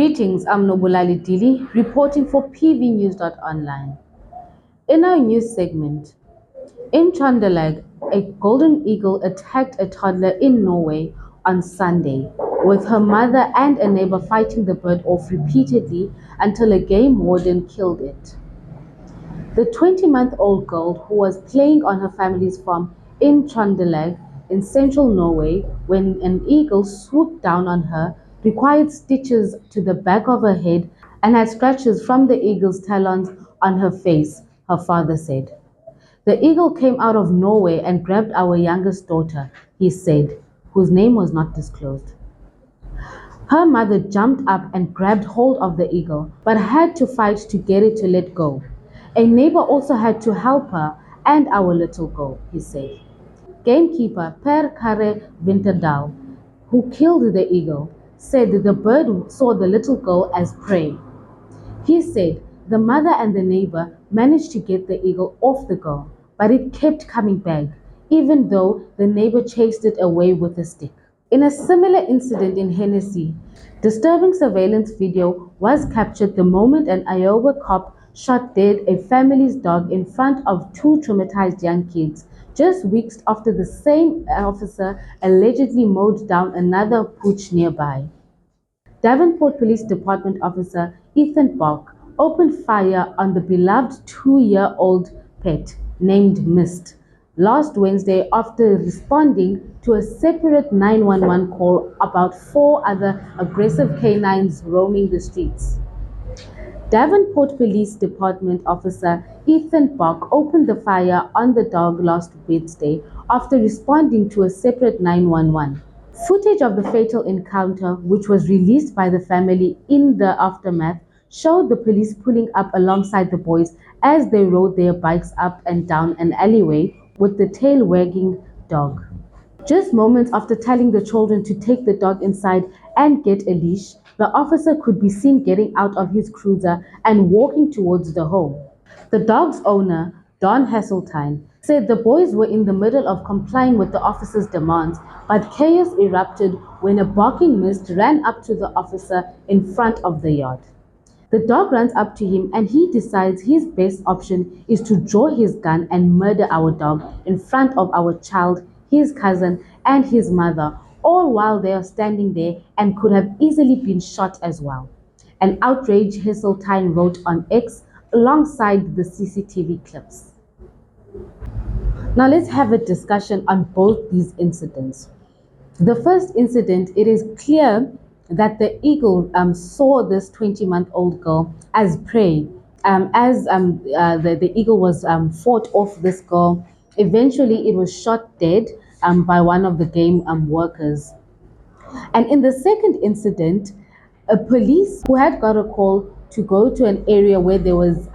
Greetings, I'm Nobulali Dili, reporting for pvnews.online. In our news segment, in Trondelag, a golden eagle attacked a toddler in Norway on Sunday, with her mother and a neighbor fighting the bird off repeatedly until a game warden killed it. The 20-month-old girl, who was playing on her family's farm in Trondelag in central Norway when an eagle swooped down on her, required stitches to the back of her head and had scratches from the eagle's talons on her face, her father said. The eagle came out of Norway and grabbed our youngest daughter, he said, whose name was not disclosed. Her mother jumped up and grabbed hold of the eagle, but had to fight to get it to let go. A neighbor also had to help her and our little girl, he said. Gamekeeper Per Kare Vinterdal, who killed the eagle, said the bird saw the little girl as prey. He said the mother and the neighbor managed to get the eagle off the girl, but it kept coming back, even though the neighbor chased it away with a stick. In a similar incident in Hennessy, disturbing surveillance video was captured the moment an Iowa cop shot dead a family's dog in front of two traumatized young kids, just weeks after the same officer allegedly mowed down another pooch nearby. Davenport Police Department officer Ethan Bach opened fire on the beloved 2-year-old pet named Mist last Wednesday after responding to a separate 911 call about 4 other aggressive canines roaming the streets. Davenport Police Department officer Ethan Bach opened the fire on the dog last Wednesday after responding to a separate 911. Footage of the fatal encounter, which was released by the family in the aftermath, showed the police pulling up alongside the boys as they rode their bikes up and down an alleyway with the tail wagging dog. Just moments after telling the children to take the dog inside and get a leash, the officer could be seen getting out of his cruiser and walking towards the home. The dog's owner, Don Hasseltine, said the boys were in the middle of complying with the officer's demands, but chaos erupted when a barking Mist ran up to the officer in front of the yard. The dog runs up to him and he decides his best option is to draw his gun and murder our dog in front of our child, his cousin, and his mother, all while they are standing there and could have easily been shot as well. An outraged Hasseltine wrote on X alongside the CCTV clips. Now let's have a discussion on both these incidents. The first incident, it is clear that the eagle saw this 20-month-old girl as prey. The eagle was fought off this girl. Eventually, it was shot dead by one of the game workers. And in the second incident, a police who had got a call to go to an area where there was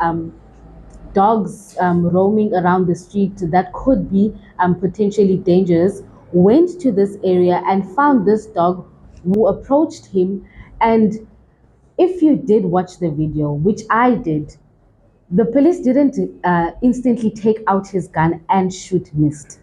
dogs roaming around the street that could be potentially dangerous, went to this area and found this dog who approached him. And if you did watch the video, which I did, the police didn't instantly take out his gun and shoot Mist.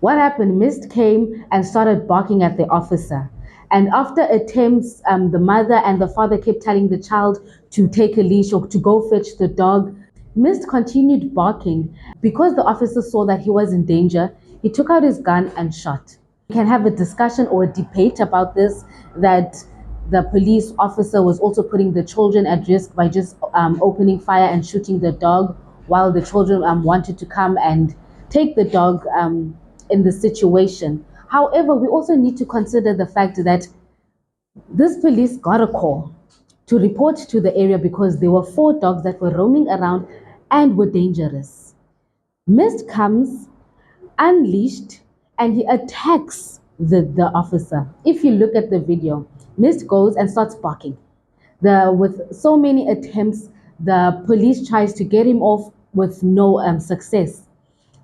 What happened? Mist came and started barking at the officer. And after attempts, the mother and the father kept telling the child to take a leash or to go fetch the dog. Mist continued barking. Because the officer saw that he was in danger, he took out his gun and shot. We can have a discussion or a debate about this, that the police officer was also putting the children at risk by just opening fire and shooting the dog, while the children wanted to come and take the dog in the situation. However, we also need to consider the fact that this police got a call to report to the area because there were 4 dogs that were roaming around and were dangerous. Mist comes unleashed and he attacks the officer. If you look at the video, Mist goes and starts barking. With so many attempts, the police tries to get him off with no success.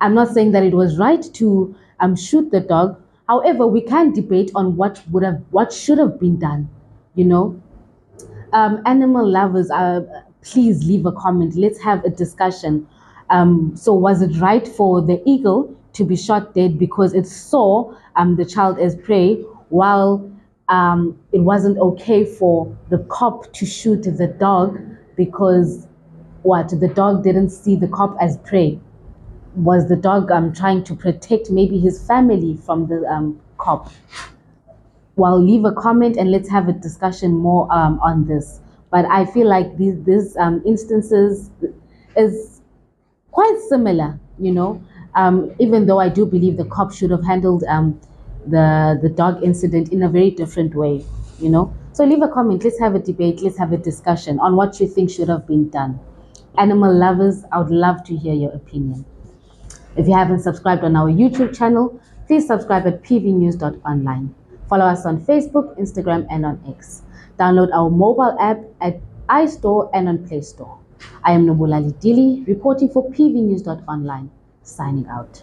I'm not saying that it was right to shoot the dog. However, we can debate on what should have been done. You know, animal lovers, please leave a comment. Let's have a discussion. So was it right for the eagle to be shot dead because it saw the child as prey, while it wasn't okay for the cop to shoot the dog because the dog didn't see the cop as prey. Was the dog trying to protect maybe his family from the cop? Well, leave a comment and let's have a discussion more on this. But I feel like these instances is quite similar, even though I do believe the cop should have handled the dog incident in a very different way. So leave a comment, let's have a debate, let's have a discussion on what you think should have been done. Animal lovers, I would love to hear your opinion. If you haven't subscribed on our YouTube channel, please subscribe at pvnews.online. Follow us on Facebook, Instagram, and on X. Download our mobile app at iStore and on Play Store. I am Nobulali Dili, reporting for pvnews.online, signing out.